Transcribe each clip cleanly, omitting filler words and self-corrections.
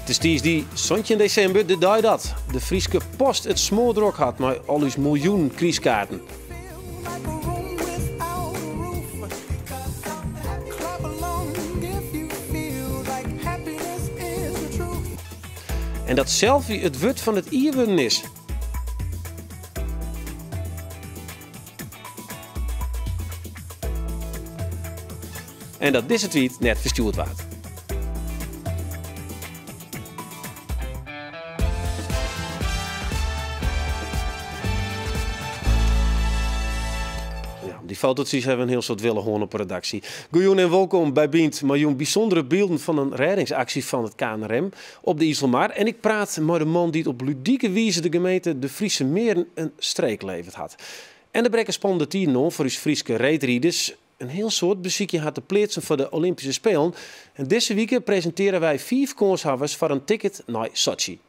Het is die 17 december, de dag dat de Frieske Post het smoordrok had met al uw miljoen kriiskaarten. En dat selfie het woord van het ierwunnen is. En dat deze tweet net verstuurd wordt. Die foto's hebben we een heel soort willen horen op de redactie. Goeien en welkom bij Bient, maar bijzondere beelden van een reddingsactie van het KNRM op de IJsselmaar. En ik praat met de man die het op ludieke wijze de gemeente de Friese Meren een streek leverd had. En de brekken spannende tien voor uw Frieske reetrieders. Een heel soort bezoekje had te plaatsen voor de Olympische Spelen. En deze week presenteren wij 5 kanshebbers voor een ticket naar Sochi.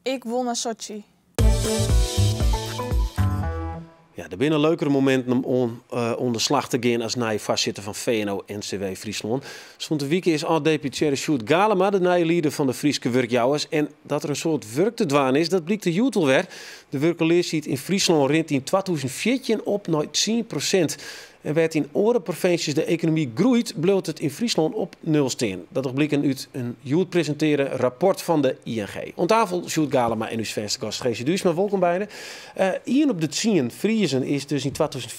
Ik won naar Sochi. Ja, er binnen leukere momenten om onder slag te gaan als nieuwe voorzitter van VNO-NCW Friesland. Zo'n week is oud-deputaire Sjoerd Galema de nieuwe leader van de Frieske werkjouwers. En dat er een soort werk te dwaan is, dat blijkt de Joetel weer. De werkgelegenheid in Friesland rint in 2014 op naar 10%. En werd in andere provincies de economie groeit, bloot het in Friesland op 0 steen. Dat blijkt uit een Joet presenteren rapport van de ING. Aan tafel Sjoerd Galema en uw vaste gast Geesje Duursma. Welkom beiden. Ian op de 10 Friesen is dus in 2000,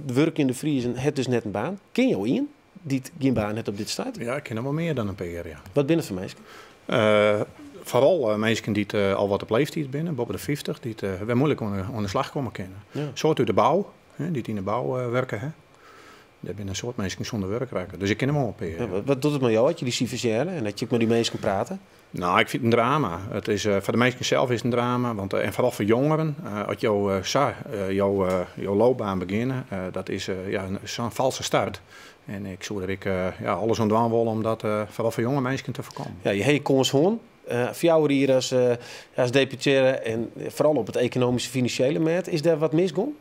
werk in de Friesen het dus net een baan. Ken je Ian? Die geen baan net op dit staat? Ja, ik ken hem wel meer dan een paar jaar, ja. Wat binnen voor mensen? Vooral mensen die al wat op leeftijd binnen, boven de 50, die weer moeilijk aan de slag komen kennen. Ja. Soort uit de bouw, die in de bouw werken. Hè. Daar zijn een soort mensen zonder werk werken. Dus ik ken hem al op. Ja, wat doet het met jou, dat je die civiliseren en dat je met die mensen kan praten? Nou, ik vind het een drama. Het is, voor de mensen zelf is het een drama. Want, en vooral voor jongeren, als jouw loopbaan beginnen, dat is zo'n valse start. En ik zou er alles aan doen willen om dat vooral voor jonge mensen te voorkomen. Ja, je heet Koos Hoorn. Voor jou hier als deputaire en vooral op het economische financiële markt, is daar wat misgaan?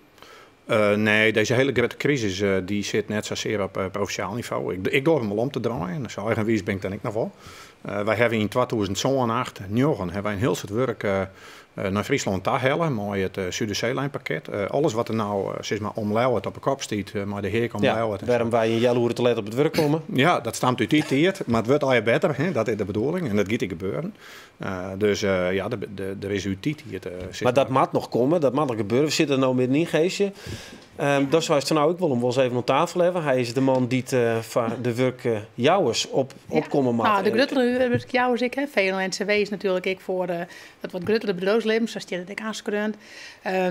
Nee, deze hele grote crisis die zit net zozeer op provinciaal niveau. Ik doe hem wel om te draaien. Zo eigenwijs ben ik dan ik nog wel. Wij hebben in 2008 hebben wij een heel soort werk naar Friesland hellen met het Zuiderzeelijnpakket. Alles wat er nou omlauwt op de kop staat, maar de heer omlauwt. Ja, waarom wij in jaloeren te laat op het werk komen? Ja, dat stamt uit die tijd, maar het wordt al beter. Hè? Dat is de bedoeling en dat gaat gebeuren. Er is uw tijd hier. Maar dat moet nog komen, dat moet nog gebeuren. We zitten er nou middenin, Geesje. Dat zou je nou ook wel om eens even aan tafel hebben. Hij is de man die van de werkjouwers opkomen maakt. Nou, de grotere werkjouwers, VNO-NCW is natuurlijk ik voor het wat grotere bedrijfsleven, zoals je dat ik aanskunt.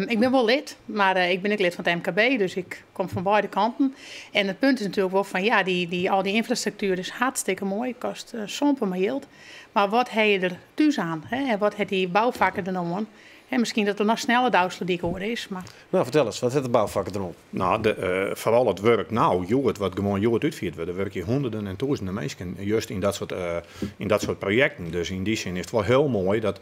Ik ben wel lid, maar ik ben ook lid van het MKB, dus ik kom van beide kanten. En het punt is natuurlijk wel van, ja, al die infrastructuur is hartstikke mooi, kost sompen maar geld. Maar wat heb je er thuis aan? Hè? En wat heeft die bouwvakken er nou aan? En misschien dat er nog sneller duizelen die ik hoor is. Maar... Nou, vertel eens, wat heeft de bouwvakken erop? Nou, vooral het werk wat gewoon uitvoert wordt. Er werken honderden en duizenden mensen juist in dat soort projecten. Dus in die zin is het wel heel mooi dat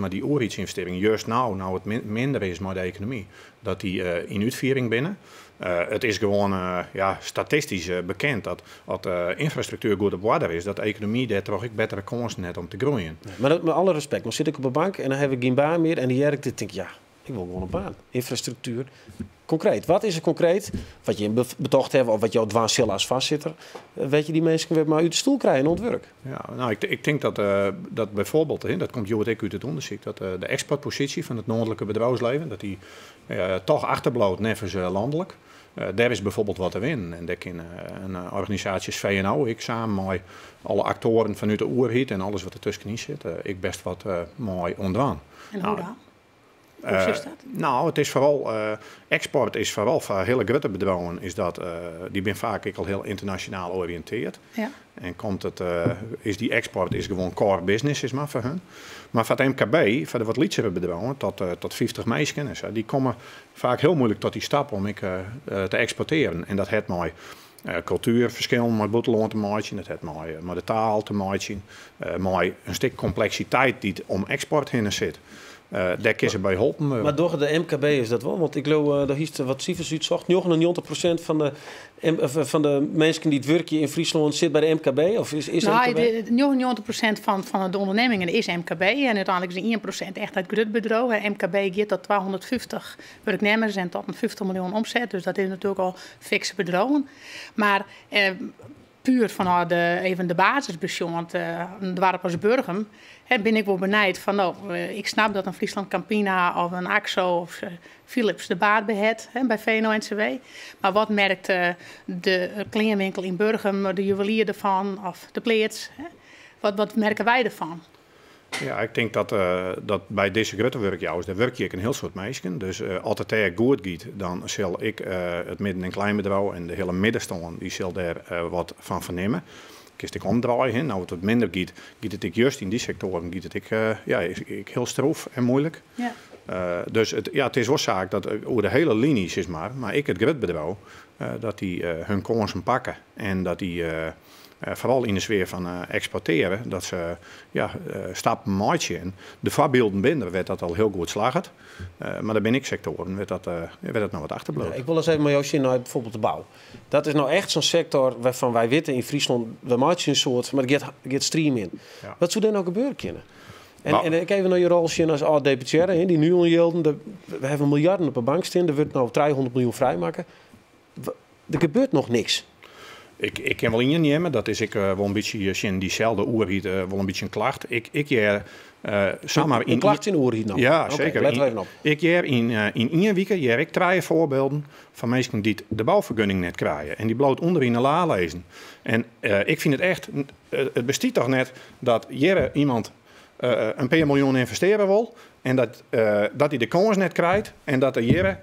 die oerheidsinvestering juist nou het minder is met de economie, dat die in uitvoering binnen. Het is gewoon statistisch bekend dat als infrastructuur goed op orde is, dat de economie daar toch ook betere kansen heeft om te groeien. Ja, maar met alle respect, dan zit ik op een bank en dan heb ik geen baan meer en die denk ik, ja, ik wil gewoon een baan. Infrastructuur. Concreet, wat is er concreet? Wat je betocht hebt of wat jouw dwaan als vastzitter, weet je die mensen weer maar uit de stoel krijgen en ontwerk. Ja, nou, ik denk dat bijvoorbeeld, dat komt Jood ook uit het onderzoek, dat de exportpositie van het noordelijke bedrijfsleven, dat die toch achterblijft nevens landelijk. Daar is bijvoorbeeld wat te winnen. En daar kan een organisatie als VNO, ik samen met alle actoren vanuit de oerheid en alles wat er tussenin zit, ik best wat mooi ontdaan. En hoe dan? Nou, het is vooral export is vooral voor hele grote bedrijven die zijn vaak al heel internationaal georiënteerd. Ja. En is die export is gewoon core business is maar voor hun. Maar voor het MKB, voor de wat lietsere bedrijven, tot 50 mensen, die komen vaak heel moeilijk tot die stap om te exporteren. En dat heeft mooi cultuurverschillen met boeteloon te maken. Dat heeft met de taal te maken. Met een stuk complexiteit die om export heen zit. Daar kun je bij helpen. Maar door de MKB is dat wel, want ik geloof dat hier wat cijfers uitzocht. 99% van de mensen die het werken in Friesland zit bij de MKB? Of is MKB? 99% van de ondernemingen is MKB en uiteindelijk is 1% echt uit grootbedrijf. MKB gaat tot 250 werknemers en tot een 50 miljoen omzet, dus dat is natuurlijk al fikse bedrijven. Maar puur vanuit even de basispensioen, want de dorp als Burgum, ben ik wel benijd van, ik snap dat een Friesland Campina of een AXO of Philips de baat bij het, bij VNO-NCW. Maar wat merkt de kleinwinkel in Burgum, de juwelier ervan of de pleats? Wat merken wij ervan? Ja, ik denk dat bij deze grote werkjouwers, daar werk je een heel soort mensen. Dus als het er goed gaat, dan zal ik het midden- en kleinbedrijf en de hele middenstand, die zal daar wat van vernemen. Kist ik omdraaien, nou het wat minder gaat het ik juist in die sectoren, gaat het ik heel stroef en moeilijk. Ja. Dus het is wel zaak dat over de hele linie is maar ik het grootbedrijf, dat die hun kansen pakken en dat die vooral in de sfeer van exporteren, dat ze stappen maken. En de voorbeelden binnen werd dat al heel goed slagen. Maar daar ben ik sectoren, werd dat nou wat achterblijven. Ja, ik wil eens even met jou zien naar bijvoorbeeld de bouw. Dat is nou echt zo'n sector waarvan wij weten in Friesland, we maken een soort, maar er gaat stream in. Ja. Wat zou er nou gebeuren kunnen? En ik even naar je rol zien als oud-deputaire, die nu onjelden. We hebben miljarden op de bank staan, er wordt nou 300 miljoen vrijmaken. Er gebeurt nog niks. Ik kan wel innemen, dat is ik wel een beetje in diezelfde oerhiet wel een beetje een klacht. Een klacht in oerhiet nou? Ja, zeker. Let even op. Ik in 1 week ik 3 voorbeelden van mensen die de bouwvergunning net krijgen. En die bloot onderin een la lezen. En ik vind het echt, het bestaat toch net dat iemand een paar miljoen investeren wil. En dat hij de kans net krijgt en dat de jere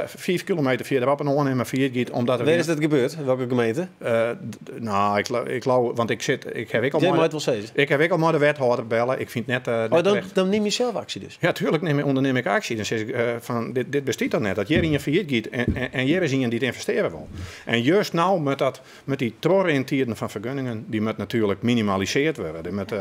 5 kilometer verderop en onnemen via gaat, omdat er. Waar is dat gebeurd? Welke gemeente? Nou, ik geloof, want ik heb al maar de wethouder bellen. Ik vind net. Dan neem je zelf actie dus. Ja, tuurlijk onderneem ik actie. Dan zeg ik van dit bestaat dan net. Dat jij in je failliet gaat en jij is in die het investeren wil. En juist nou met die trorrentierden van vergunningen, die moet natuurlijk minimaliseerd worden. Die moet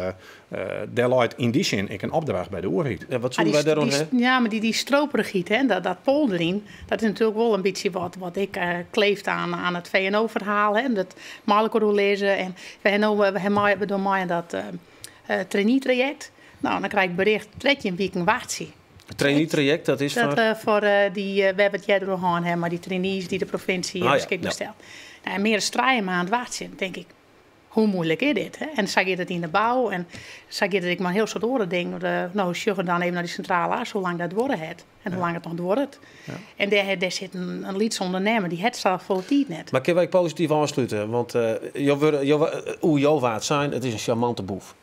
Deloitte in die zin ik een opdracht bij de oerhiet. Ja, wat zullen wij daarom hebben? Ja, maar die strooperigiet, dat poldering. Dat is natuurlijk wel een beetje wat ik kleeft aan het VNO-verhaal. Dat makkelijker door lezen. En we hebben mij dat trainee-traject. Nou, dan krijg ik bericht, 3 weken wachtzie. Het trainee-traject, dat is voor we hebben het jij doorgaan, maar die trainees die de provincie beschikbaar stelt. Nou, meer dan 3 maanden wachtzie, denk ik. Hoe moeilijk is dit? Hè? En zag je het in de bouw en zag je dat ik maar heel soort oren denk. Nou, sjuggen dan even naar die centrale as, hoe lang dat worden het. En hoe lang het nog wordt. Ja. En daar zit een liedse ondernemer, die het zelf voor tijd net. Maar kunnen wij positief aansluiten? Want hoe jou waard zijn, het is een charmante boef.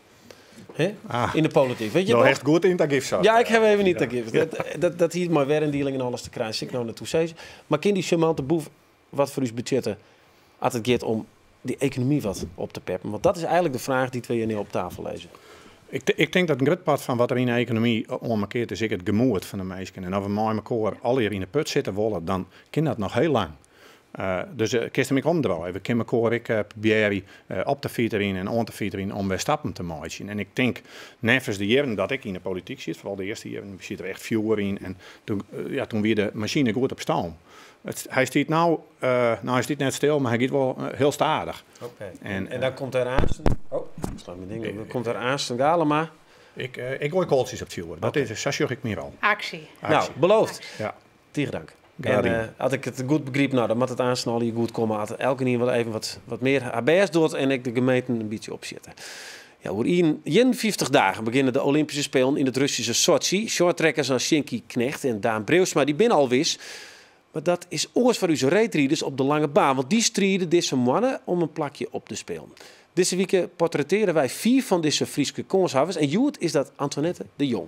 In de politiek. Weet je nou, echt goed in dat gift. Ja, ik heb even niet dat gift. Dat hier maar werkdeling en alles te krijgen. Zit ik nou naartoe zeggen. Maar kan die charmante boef wat voor uw budgetten als het gaat om die economie wat op te peppen? Want dat is eigenlijk de vraag die we hier nu op tafel lezen. Ik denk dat een groot part van wat er in de economie omgekeerd is, het gemoed van de mensen. En als we met elkaar al hier in de put zitten willen, dan kan dat nog heel lang. Dus kist hem ik omdraaien. We kunnen elkaar proberen op te fietsen en on te fietsen om weer stappen te maken. En ik denk, nevens de jaren dat ik in de politiek zit, vooral de eerste jaren, zit er echt veel in. En toen weer de machine goed op stoom. Hij staat hij staat net stil, maar hij gaat wel heel stadig. Okay. En dan komt er Aasten. Dan komt er Aasten Galema. Ik gooi kooltjes op het vuur. Dat zeg ik meer al. Actie. Nou, beloofd. Ja. Tegen dank. En had ik het goed begreep, nou, dan moet het aansnel hier goed komen. Had elke keer wel even wat meer HBS doet en ik de gemeente een beetje opzetten. Ja, over 51 dagen beginnen de Olympische Spelen in het Russische Sochi. Shorttrekkers als Shinky Knecht en Daan Breusma, die binnen al wist. Maar dat is oors voor onze reetrieders op de lange baan. Want die strijden deze mannen om een plakje op te spelen. Deze week portretteren wij 4 van deze Frieske kanshebbers. En Joet is dat Antoinette de Jong.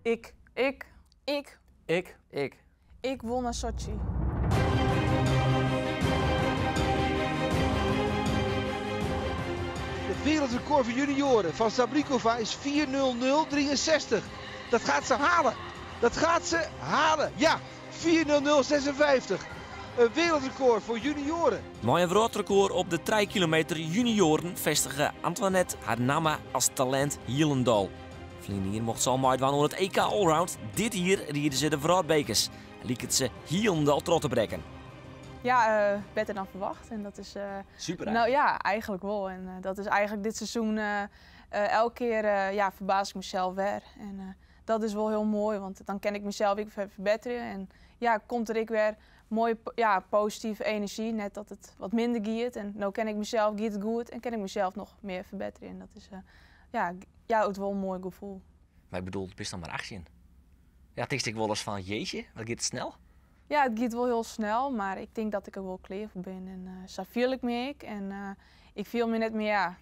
Ik. Ik won naar Sochi. Het wereldrecord voor junioren van Sablikova is 4:00:63. Dat gaat ze halen. Dat gaat ze halen. Ja, 4:00:56. Een wereldrecord voor junioren. Mooi een wereldrecord op de 3 kilometer junioren vestigen Antoinette haar naam als talent Hielendal. Vlienier mocht ze al meedoen onder het EK Allround. Dit hier rieden ze de vrouwbekers. Liek het ze Hielendal trot te brekken. Ja, beter dan verwacht. En dat is, Super. nou ja, eigenlijk wel. En dat is eigenlijk dit seizoen elke keer ja, verbaas ik mezelf weer. En dat is wel heel mooi, want dan kan ik mezelf weer verbeteren. En ja, komt er weer mooie ja, positieve energie, net dat het wat minder giet. En nu ken ik mezelf, giet het goed en kan ik mezelf nog meer verbeteren. En dat is ja, het wel een mooi gevoel. Maar ik bedoel, het is dan maar 18. Ja, het is ik wel eens van, jeetje, wat gaat het snel? Ja, het gaat wel heel snel, maar ik denk dat ik er wel klaar voor ben. En zo viel ik me ik. En ik viel me net meer, ja,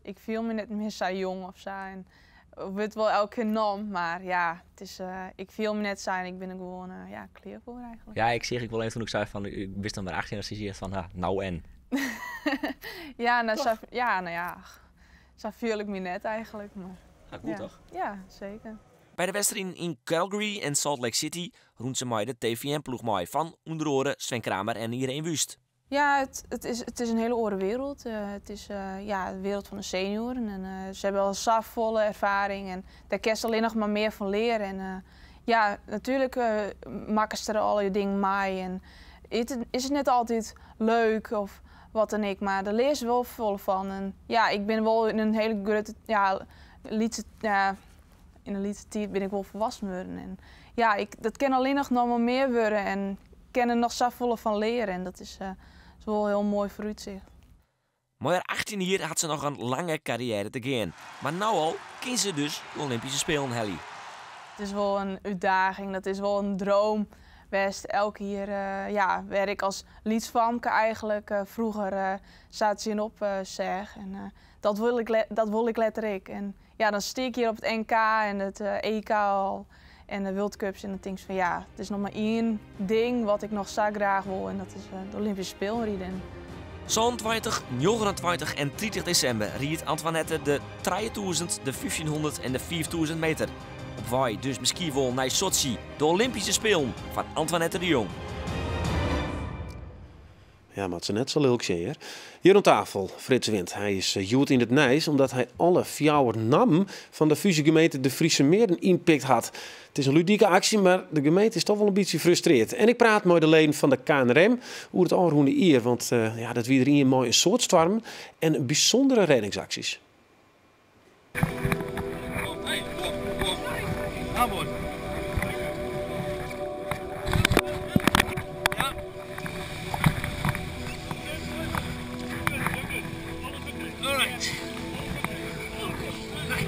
ik viel me net meer zo jong of zo. En ik weet wel elke keer nam, maar ja, het is, ik viel me net zo en ik ben er gewoon ja, klaar voor eigenlijk. Ja, ik zeg ik wel even toen ik zei van, ik wist dan maar 18 en dan zie je van, nou en? Ja, nou ja, zo viel ik me net eigenlijk. Maar, Ja, goed toch? Ja, zeker. Bij de wedstrijd in Calgary en Salt Lake City roemt ze mij de TVM-ploeg mee van onder andere Sven Kramer en Irene Wust. Ja, het is een hele andere wereld. Het is ja, de wereld van de senioren. En, ze hebben al zo'n volle ervaring en daar kan je alleen nog maar meer van leren. En, ja, natuurlijk maken ze er al je dingen mee. En is het net altijd leuk of wat dan ik, maar daar leer je wel veel van. En, ja, ik ben wel in een hele grote, in een lichte tijd ben ik wel volwassen geworden. En ja, dat kan alleen nog maar meer worden en ik kan er nog zoveel van leren. En dat is wel heel mooi vooruitzicht. Maar haar 18 jaar had ze nog een lange carrière te gaan. Maar nu al kan ze dus de Olympische Spelen hellen. Het is wel een uitdaging, dat is wel een droom. Best elke keer ja, werd ik als lietsvamke eigenlijk. Vroeger zat ze in op zeg. En dat wil ik letterlijk. En ja, dan steek ik hier op het NK en het EK al. En de World Cups en dan denk ik van ja, het is nog maar één ding wat ik nog zo graag wil. En dat is de Olympische Spelen. Zo'n 20, 29 en 30 december riet Antoinette de 3000, de 1500 en de 4000 meter. Op wij dus misschien wel naar Sochi, de Olympische Spelen van Antoinette de Jong. Ja, maar het is net zo leuk zeer. Hier aan tafel, Frits Wind. Hij is jood in het Nijs omdat hij alle fjouwer nam van de fusiegemeente de Friese Meren inpikt had. Het is een ludieke actie, maar de gemeente is toch wel een beetje gefrustreerd. En ik praat met de leden van de KNRM hoe het aanroende hier, want ja, dat weer hier mooi een soort storm en bijzondere reddingsacties.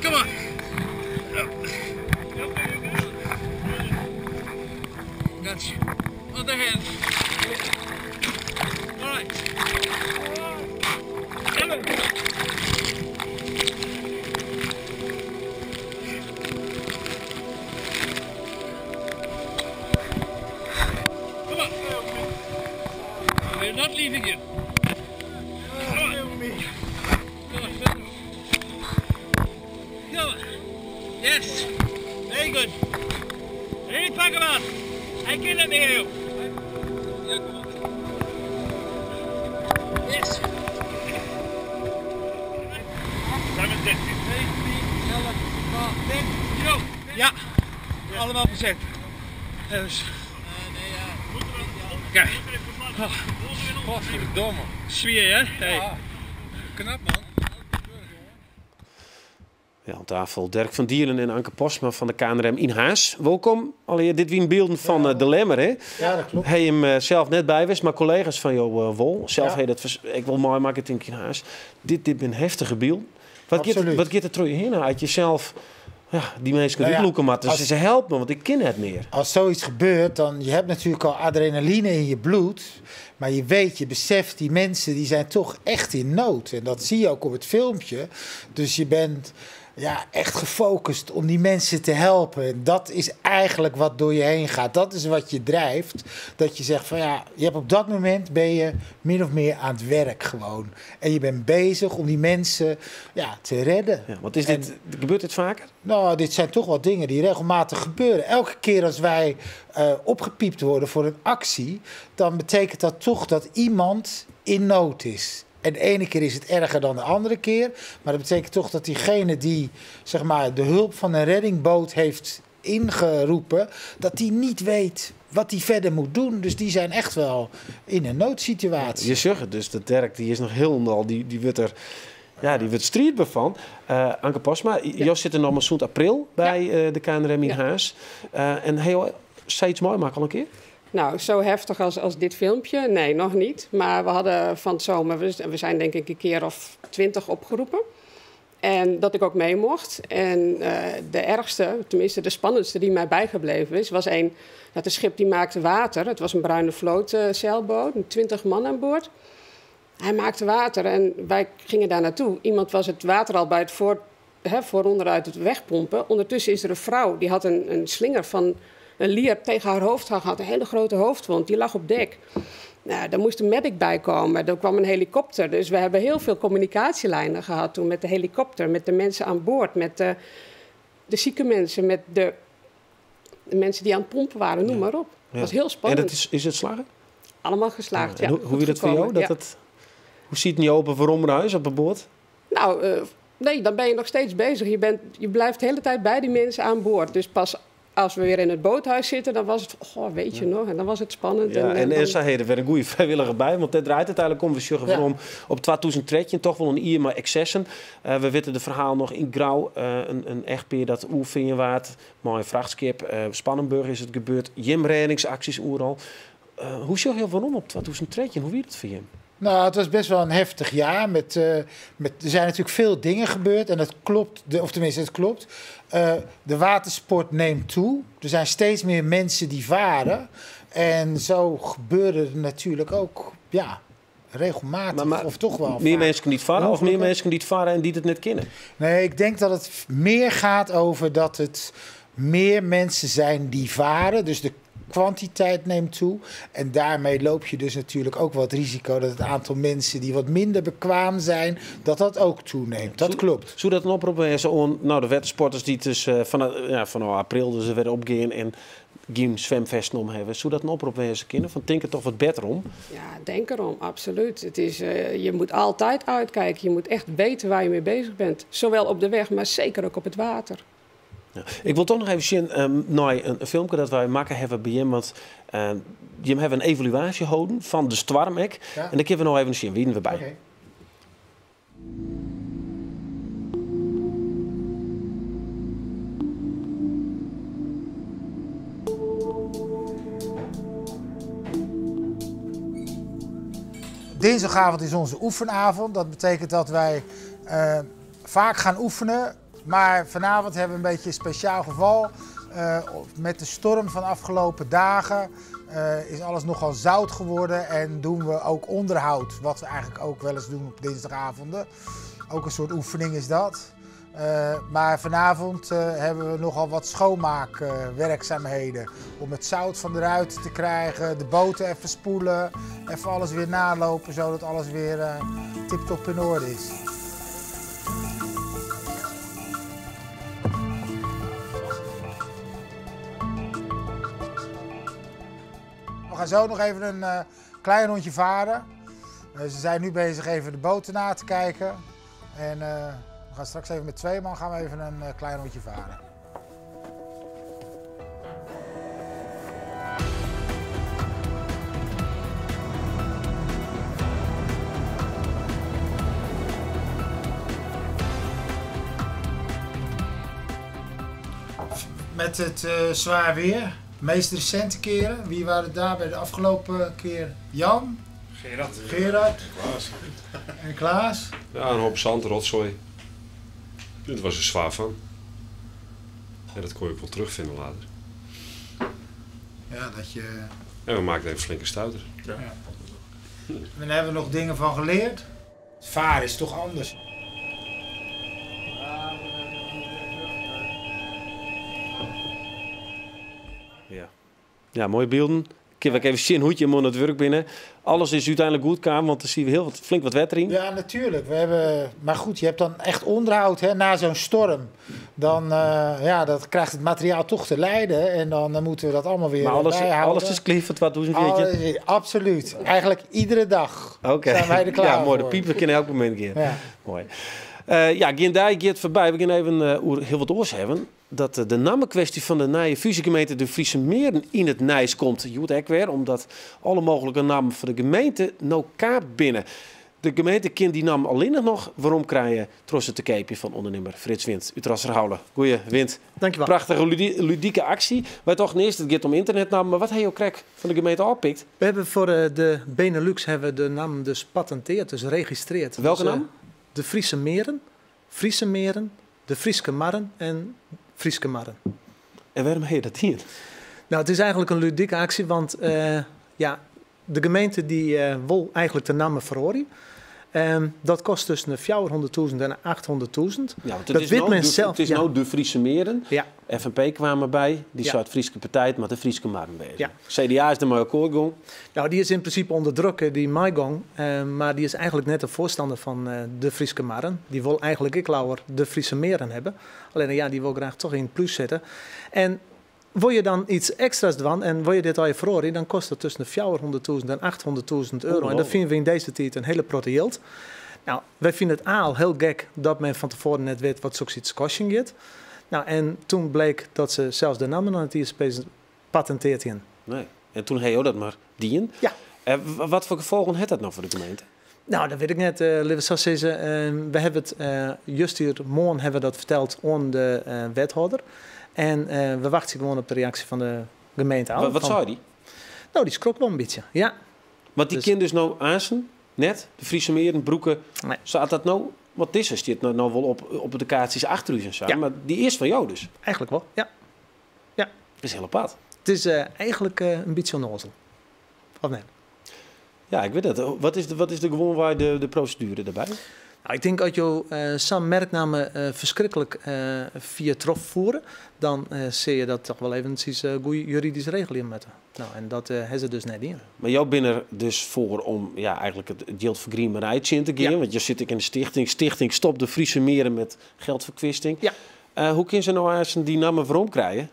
Come on. Gotcha. Other hand. All right. Come on. Come on. We're not leaving you. Yes, very good. Ready, pack him out. I can let me hear you. Yes. 7, 10. Ja, allemaal bezet. Dus. Kijk. Godverdomme. Sfeer, hè? Hey. Ja. Knap, man. Ja, aan tafel Dirk van Dieren en Anke Postma van de KNRM in Haas. Welkom. Allee, dit wie beelden van de Lemmer, hè? Ja, dat klopt. Hij hem zelf net bij was, maar collega's van jou wol. Zelf heet het, ik wil mooi marketing in Haas. Dit ben heftige beeld. Wat gaat er terug je heen? Had je zelf die mensen uitloeken, maar ze helpen me, want ik ken het meer. Als zoiets gebeurt, dan je hebt natuurlijk al adrenaline in je bloed. Maar je weet, je beseft, die mensen die zijn toch echt in nood. En dat zie je ook op het filmpje. Dus je bent ja, echt gefocust om die mensen te helpen. En dat is eigenlijk wat door je heen gaat. Dat is wat je drijft. Dat je zegt van ja, je hebt op dat moment ben je min of meer aan het werk gewoon. En je bent bezig om die mensen te redden. Ja, wat is dit? Gebeurt dit vaker? Nou, dit zijn toch wel dingen die regelmatig gebeuren. Elke keer als wij opgepiept worden voor een actie, dan betekent dat toch dat iemand in nood is. En de ene keer is het erger dan de andere keer. Maar dat betekent toch dat diegene die zeg maar, de hulp van een reddingboot heeft ingeroepen, dat die niet weet wat hij verder moet doen. Dus die zijn echt wel in een noodsituatie. Je zegt het dus, de Dirk die is nog helemaal, die wordt er... Ja, die wordt strijdbaar van. Anke Posma, Jos zit er nog maar zo'n april bij de KNRM in Haas. En zei iets mooi maken al een keer? Nou, zo heftig als dit filmpje? Nee, nog niet. Maar we hadden van het zomer, we zijn denk ik een keer of 20 opgeroepen. En dat ik ook mee mocht. En de ergste, tenminste de spannendste die mij bijgebleven is, was dat een schip die maakte water. Het was een Bruine Vloot zeilboot, 20 man aan boord. Hij maakte water en wij gingen daar naartoe. Iemand was het water al bij het vooronder uit het wegpompen. Ondertussen is er een vrouw, die had een slinger van een lier tegen haar hoofd gehad. Een hele grote hoofdwond, die lag op dek. Nou, daar moest een medic bij komen. Er kwam een helikopter. Dus we hebben heel veel communicatielijnen gehad toen met de helikopter. Met de mensen aan boord, met de zieke mensen, met de mensen die aan het pompen waren. Noem maar op. Het was heel spannend. En is het slagen? Allemaal geslaagd, ja. Hoe is het voor jou? Hoe ziet het niet open voor Rommerhuis op een boord? Nou, nee, dan ben je nog steeds bezig. Je blijft de hele tijd bij die mensen aan boord. Dus pas als we weer in het boothuis zitten, dan was het, weet je nog, en dan was het spannend. Ja, en zei er weer een goede vrijwilliger bij, want dat draait uiteindelijk om. We zeggen om op 2013 toch wel een jaar maar excessen. We weten de verhaal nog in Grauw, een echtpaar dat oefenen waard, mooi vrachtschip, Spannenburg is het gebeurd, reddingsacties overal. Hoe zag je waarom op 2013? Hoe wie het voor je? Nou, het was best wel een heftig jaar. Er zijn natuurlijk veel dingen gebeurd. En dat klopt, of tenminste, het klopt. De watersport neemt toe. Er zijn steeds meer mensen die varen. En zo gebeurde het natuurlijk ook, regelmatig. Maar of toch wel. Meer mensen niet varen of meer mensen niet varen en die het net kennen? Nee, ik denk dat het meer gaat over dat het meer mensen zijn die varen. Dus de kwantiteit neemt toe. En daarmee loop je dus natuurlijk ook wat risico dat het aantal mensen die wat minder bekwaam zijn, dat ook toeneemt. Dat klopt. Zou dat een oproep is aan de watersporters die dus van april dus er weer opgaan en geen zwemvesten om hebben. Zou dat een oproep wezen kinderen? Van denk er toch wat beter om? Ja, denk erom, absoluut. Het is, je moet altijd uitkijken. Je moet echt weten waar je mee bezig bent. Zowel op de weg, maar zeker ook op het water. Ja. Ik wil toch nog even zien naar een filmpje dat wij maken hebben bij hem. Want je hebben een evaluatie gehouden van de Stwarmek. Ja. En dan kunnen we nog even zien wie we bij. Okay. Dinsdagavond is onze oefenavond. Dat betekent dat wij vaak gaan oefenen. Maar vanavond hebben we een beetje een speciaal geval. Met de storm van de afgelopen dagen is alles nogal zout geworden. En doen we ook onderhoud, wat we eigenlijk ook wel eens doen op dinsdagavonden. Ook een soort oefening is dat. Maar vanavond hebben we nogal wat schoonmaakwerkzaamheden. Om het zout van de ruiten te krijgen, de boten even spoelen. Even alles weer nalopen, zodat alles weer tip-top in orde is. We gaan zo nog even een klein rondje varen. Ze zijn nu bezig even de boten na te kijken. En we gaan straks even met 2 man gaan we even een klein rondje varen. Met het zwaar weer. De meest recente keren, wie waren daar bij de afgelopen keer? Jan? Gerard. Klaas. En Klaas? Ja, een hoop zand, rotzooi. Het was er zwaar van. En dat kon je ook wel terugvinden later. Ja, dat je... En we maakten even flinke stuiter. Ja. En dan hebben we nog dingen van geleerd. Het varen is toch anders. Ja, mooie beelden. Ik heb even zien hoe je hem aan het werk binnen. Alles is uiteindelijk goed gaan, want er zien we flink wat wetter in. Ja, natuurlijk. Maar goed, je hebt dan echt onderhoud hè, na zo'n storm. Dan dat krijgt het materiaal toch te lijden. En dan moeten we dat allemaal weer bijhouden. Alles is kliefd, wat doen ze een beetje? Absoluut. Eigenlijk iedere dag zijn wij er klaar ja, mooi. voor. De piepen kunnen elk moment gaan. Ja. Mooi. Gendij gaat voorbij. We gaan even heel wat oors hebben. Dat de namenkwestie van de nieuwe fusiegemeente de Friese Meren in het Nijs komt. Je ook weer, omdat alle mogelijke namen van de gemeente nou kaart binnen. De gemeente kent die naam alleen nog. Waarom krijg je trots het te kijken van ondernemer Frits Wind uit Rasserhouden. Goeie Wind. Dankjewel. Prachtige ludieke actie. Wij toch eerst, het gaat om internetnamen. Maar wat heb je ook krijg van de gemeente oppikt? We hebben voor de Benelux hebben de naam dus patenteerd, dus geregistreerd. Welke dus, naam? De Friese Meren, de Frieske Marren en Frieske Marren. En waarom heb je dat hier? Nou, het is eigenlijk een ludieke actie, want de gemeente die wil eigenlijk de namen verhoren. Dat kost tussen 400.000 en 800.000. Ja, dat het is nou de Friese Meren. Ja. FNP kwamen bij, die Zuid-Friese partij met de Friese Marren bezig. Ja. CDA is er maar akkoord gegaan. Nou, die is in principe onder druk, die Maigong. Maar die is eigenlijk net een voorstander van de Friese Marren. Die wil eigenlijk de Friese Meren hebben. Alleen die wil graag toch in het plus zetten. En wil je dan iets extra's doen en wil je dit al je verhoren, dan kost het tussen 400.000 en 800.000 euro. En dat vinden we in deze tijd een hele grote geld. Nou, wij vinden het al heel gek dat men van tevoren net weet wat zoiets kostje gaat. Nou, en toen bleek dat ze zelfs de namen aan het ISP patenteerd in. Nee. En toen heb je dat maar dien. Ja. Wat voor gevolgen heeft dat nou voor de gemeente? Nou, dat weet ik net. We hebben het juist hier morgen hebben we dat verteld aan de wethouder. En we wachten gewoon op de reactie van de gemeente. Wat zei die? Nou, die schrok wel een beetje, ja. Want die kind dus nou aansen, net, de Friese Meren, Broeken. Nee. Staat dat nou, wat is er? Staat nou wel op de kaartjes achter u en zo. Ja. Maar die is van jou dus? Eigenlijk wel, ja. Ja. Dat is heel apart. Het is eigenlijk een beetje onnozel. Of nee? Ja, ik weet het. Wat is de gewoon waar de procedure daarbij? Nou, ik denk als je zo'n merknamen verschrikkelijk via trof voeren, dan zie je dat toch wel eventjes goede juridische regeling met. Nou, en dat hebben ze dus net in. Maar jou bent er dus voor om eigenlijk het geld voor griemerij in te gaan. Ja. Want je zit in de stichting. Stichting Stop de Friese Meren met geldverkwisting. Ja. Hoe kun je nou eens die namen waarom krijgen?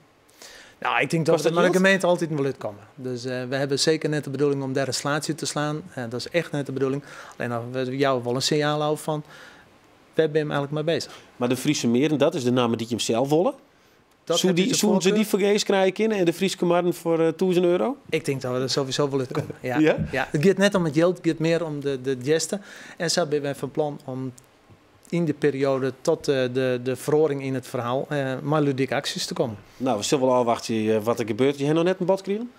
Nou, ik denk dat de gemeente altijd wil uitkomen. Dus we hebben zeker net de bedoeling om daar een slaatje te slaan. Dat is echt net de bedoeling. Alleen we jou wel een signaal houden van, we zijn hem eigenlijk mee bezig. Maar de Friese Meren, dat is de naam die je hem zelf willen? Zullen ze die vergees krijgen en de Friese Marren voor €1000? Ik denk dat we er sowieso wel uitkomen. Ja. Ja? Ja. Het gaat net om het geld, het gaat meer om de gesten. En zo zijn we van plan om in de periode tot de verhoring in het verhaal maar ludieke acties te komen. Nou, we zullen wel afwachten wat er gebeurt. Je hebt nog net een bod gekregen?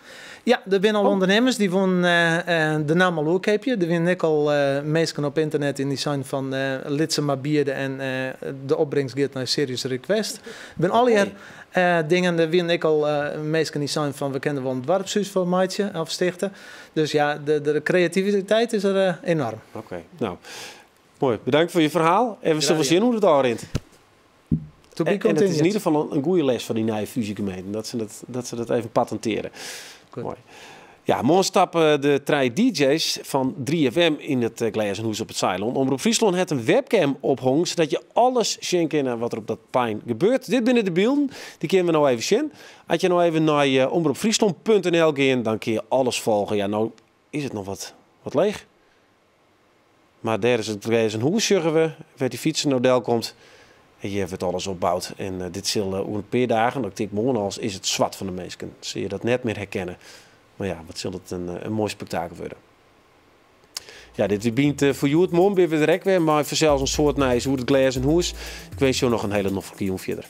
Ja, er zijn al ondernemers die van de naam al ook heb je. Er zijn ook al mensen op internet in die zijn van lid ze maar bieden en de opbrengst gaat naar Serious Request. Er zijn al hier dingen, er zijn ook al mensen die zijn van we kennen wel een dwarpshuis voor maatje of stichten. Dus ja, de creativiteit is er enorm. Oké, nou. Mooi, bedankt voor je verhaal. En we zullen zien hoe het al rint. En het is in ieder geval een goede les van die nieuwe fusiegemeente. Dat ze dat even patenteren. Goed. Mooi. Ja, morgen stappen de 3 DJ's van 3FM in het Glazenhuis op het Ceylon. Omroep Friesland heeft een webcam ophangen, zodat je alles zien kan wat er op dat pijn gebeurt. Dit binnen de beelden, die kunnen we nou even zien. Als je nou even naar omroepfriesland.nl gaat, dan kun je alles volgen. Ja, nou is het nog wat leeg. Maar daar is het Glazenhuis, zeggen we, waar die fietsenmodel komt. En je hebt het alles opgebouwd. En dit zal over een paar dagen, dat ik morgen als is het zwart van de mensen. Zie je dat net meer herkennen. Maar ja, wat zal het een mooi spektakel worden. Ja, dit biedt voor jou het morgen weer direct weer. Maar voor zelfs een soort nijs hoe het Glazenhuis. Ik wens je nog een hele noffelke jong verder.